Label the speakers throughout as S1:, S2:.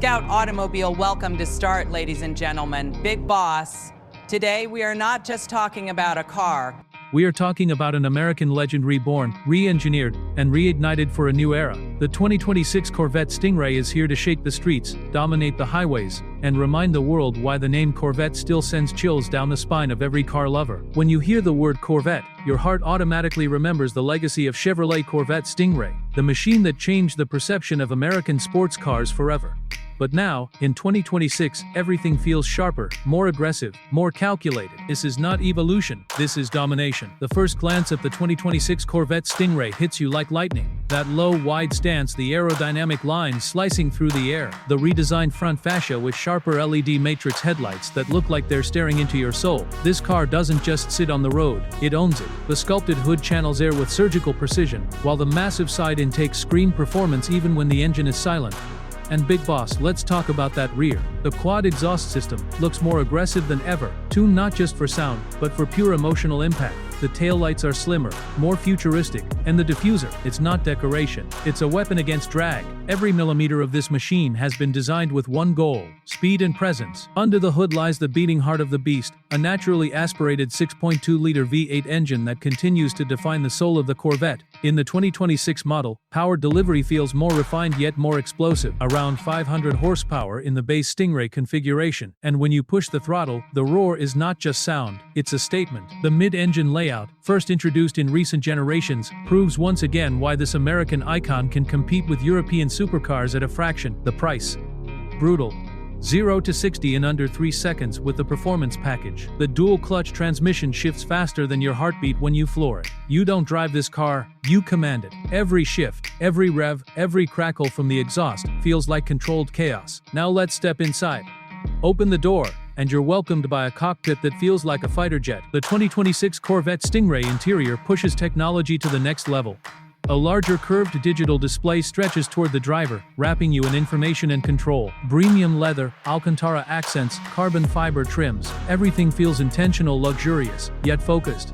S1: Scout Automobile welcome to start, ladies and gentlemen. Big Boss. Today we are not just talking about a car.
S2: We are talking about an American legend reborn, re-engineered, and reignited for a new era. The 2026 Corvette Stingray is here to shake the streets, dominate the highways, and remind the world why the name Corvette still sends chills down the spine of every car lover. When you hear the word Corvette, your heart automatically remembers the legacy of Chevrolet Corvette Stingray, the machine that changed the perception of American sports cars forever. But now, in 2026, everything feels sharper, more aggressive, more calculated. This is not evolution, this is domination. The first glance at the 2026 Corvette Stingray hits you like lightning. That low, wide stance, the aerodynamic lines slicing through the air, the redesigned front fascia with sharper LED matrix headlights that look like they're staring into your soul. This car doesn't just sit on the road, it owns it. The sculpted hood channels air with surgical precision, while the massive side intake scream performance even when the engine is silent. And Big Boss, let's talk about that rear. The quad exhaust system looks more aggressive than ever, tuned not just for sound, but for pure emotional impact. The taillights are slimmer, more futuristic, and the diffuser, it's not decoration, it's a weapon against drag. Every millimeter of this machine has been designed with one goal: speed and presence. Under the hood lies the beating heart of the beast, a naturally aspirated 6.2-liter V8 engine that continues to define the soul of the Corvette. In the 2026 model, power delivery feels more refined yet more explosive, around 500 horsepower in the base Stingray configuration. And when you push the throttle, the roar is not just sound, it's a statement. The mid-engine layout, first introduced in recent generations, proves once again why this American icon can compete with European supercars at a fraction the price. Brutal. 0 to 60 in under 3 seconds with the performance package. The dual-clutch transmission shifts faster than your heartbeat when you floor it. You don't drive this car, you command it. Every shift, every rev, every crackle from the exhaust feels like controlled chaos. Now let's step inside. Open the door, and you're welcomed by a cockpit that feels like a fighter jet. The 2026 Corvette Stingray interior pushes technology to the next level. A larger curved digital display stretches toward the driver, wrapping you in information and control. Premium leather, Alcantara accents, carbon fiber trims. Everything feels intentional, luxurious, yet focused.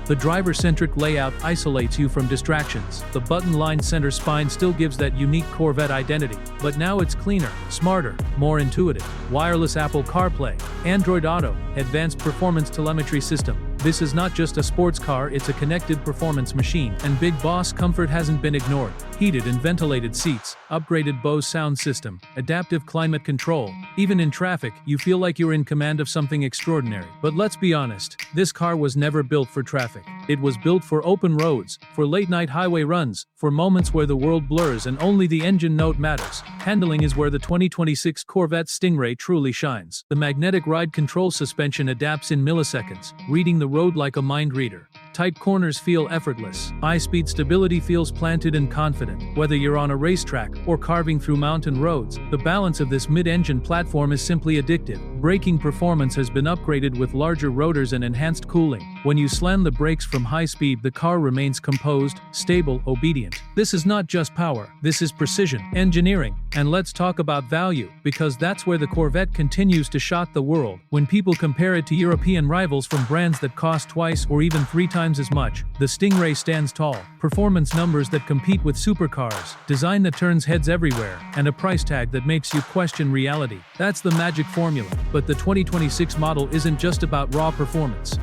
S2: The driver-centric layout isolates you from distractions. The button-lined center spine still gives that unique Corvette identity, but now it's cleaner, smarter, more intuitive. Wireless Apple CarPlay, Android Auto, advanced performance telemetry system. This is not just a sports car, it's a connected performance machine. And Big Boss comfort hasn't been ignored. Heated and ventilated seats, upgraded Bose sound system, adaptive climate control. Even in traffic, you feel like you're in command of something extraordinary. But let's be honest, this car was never built for traffic. It was built for open roads, for late-night highway runs, for moments where the world blurs and only the engine note matters. Handling is where the 2026 Corvette Stingray truly shines. The magnetic ride control suspension adapts in milliseconds, reading the road like a mind reader. Tight corners feel effortless. High-speed stability feels planted and confident. Whether you're on a racetrack or carving through mountain roads, the balance of this mid-engine platform is simply addictive. Braking performance has been upgraded with larger rotors and enhanced cooling. When you slam the brakes from high speed, the car remains composed, stable, obedient. This is not just power, this is precision, engineering. And let's talk about value, because that's where the Corvette continues to shock the world. When people compare it to European rivals from brands that cost twice or even 3 times as much, the Stingray stands tall. Performance numbers that compete with supercars, design that turns heads everywhere, and a price tag that makes you question reality. That's the magic formula. But the 2026 model isn't just about raw performance.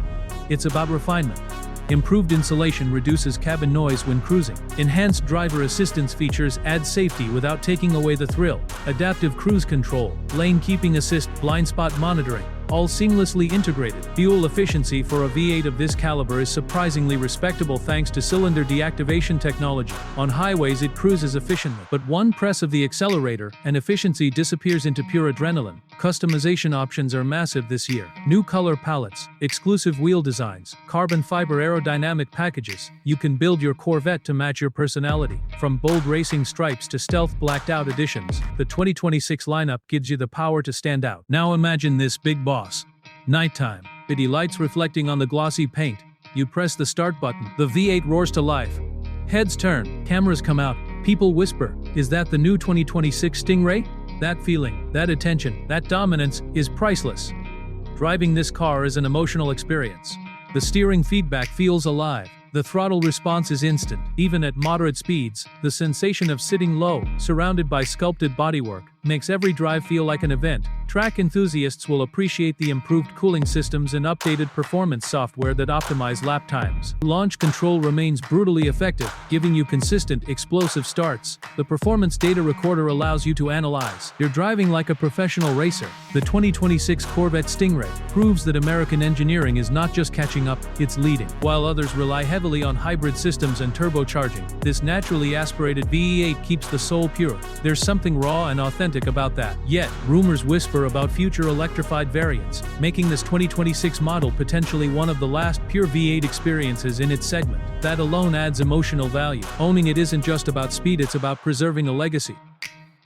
S2: It's about refinement. Improved insulation reduces cabin noise when cruising. Enhanced driver assistance features add safety without taking away the thrill. Adaptive cruise control, lane keeping assist, blind spot monitoring, all seamlessly integrated. Fuel efficiency for a V8 of this caliber is surprisingly respectable thanks to cylinder deactivation technology. On highways it cruises efficiently, but one press of the accelerator and efficiency disappears into pure adrenaline. Customization options are massive this year. New color palettes, exclusive wheel designs, carbon fiber aerodynamic packages. You can build your Corvette to match your personality. From bold racing stripes to stealth blacked out editions, the 2026 lineup gives you the power to stand out. Now imagine this, Big Boss. Nighttime. City lights reflecting on the glossy paint. You press the start button. The V8 roars to life. Heads turn. Cameras come out. People whisper, "Is that the new 2026 Stingray?" That feeling, that attention, that dominance is priceless. Driving this car is an emotional experience. The steering feedback feels alive. The throttle response is instant. Even at moderate speeds, the sensation of sitting low, surrounded by sculpted bodywork, makes every drive feel like an event. Track enthusiasts will appreciate the improved cooling systems and updated performance software that optimize lap times. Launch control remains brutally effective, giving you consistent, explosive starts. The performance data recorder allows you to analyze. You're driving like a professional racer. The 2026 Corvette Stingray proves that American engineering is not just catching up, it's leading. While others rely heavily on hybrid systems and turbocharging, this naturally aspirated VE8 keeps the soul pure. There's something raw and authentic about that. Yet, rumors whisper about future electrified variants, making this 2026 model potentially one of the last pure V8 experiences in its segment. That alone adds emotional value. Owning it isn't just about speed, it's about preserving a legacy.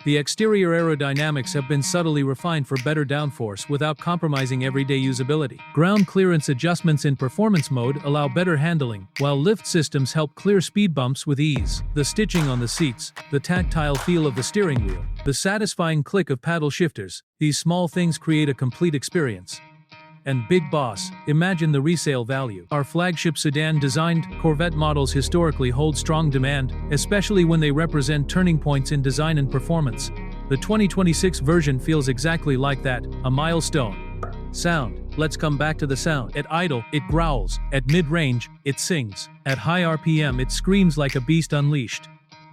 S2: The exterior aerodynamics have been subtly refined for better downforce without compromising everyday usability. Ground clearance adjustments in performance mode allow better handling, while lift systems help clear speed bumps with ease. The stitching on the seats, the tactile feel of the steering wheel, the satisfying click of paddle shifters, these small things create a complete experience. And Big Boss, imagine the resale value. Our flagship sedan-designed Corvette models historically hold strong demand, especially when they represent turning points in design and performance. The 2026 version feels exactly like that, a milestone. Sound. Let's come back to the sound. At idle, it growls. At mid-range, it sings. At high RPM, it screams like a beast unleashed.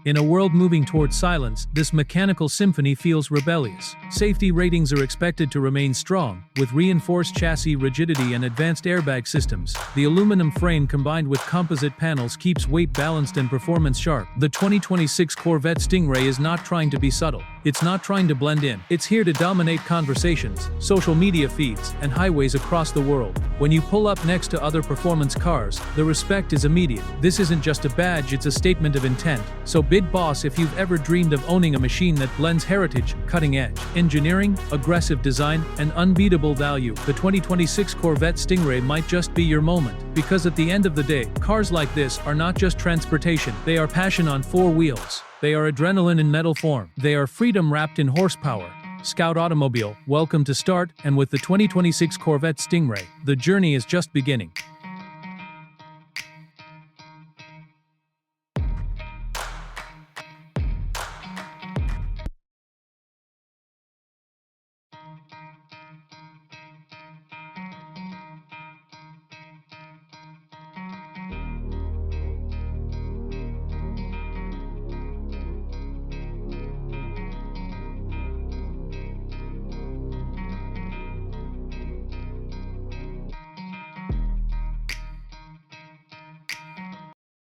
S2: In a world moving towards silence, this mechanical symphony feels rebellious. Safety ratings are expected to remain strong, with reinforced chassis rigidity and advanced airbag systems. The aluminum frame combined with composite panels keeps weight balanced and performance sharp. The 2026 Corvette Stingray is not trying to be subtle. It's not trying to blend in. It's here to dominate conversations, social media feeds, and highways across the world. When you pull up next to other performance cars, the respect is immediate. This isn't just a badge, it's a statement of intent. So Big Boss, if you've ever dreamed of owning a machine that blends heritage, cutting-edge engineering, aggressive design, and unbeatable value, the 2026 Corvette Stingray might just be your moment. Because at the end of the day, cars like this are not just transportation, they are passion on four wheels. They are adrenaline in metal form. They are freedom wrapped in horsepower. Scout Automobile, welcome to Start, and with the 2026 Corvette Stingray, the journey is just beginning.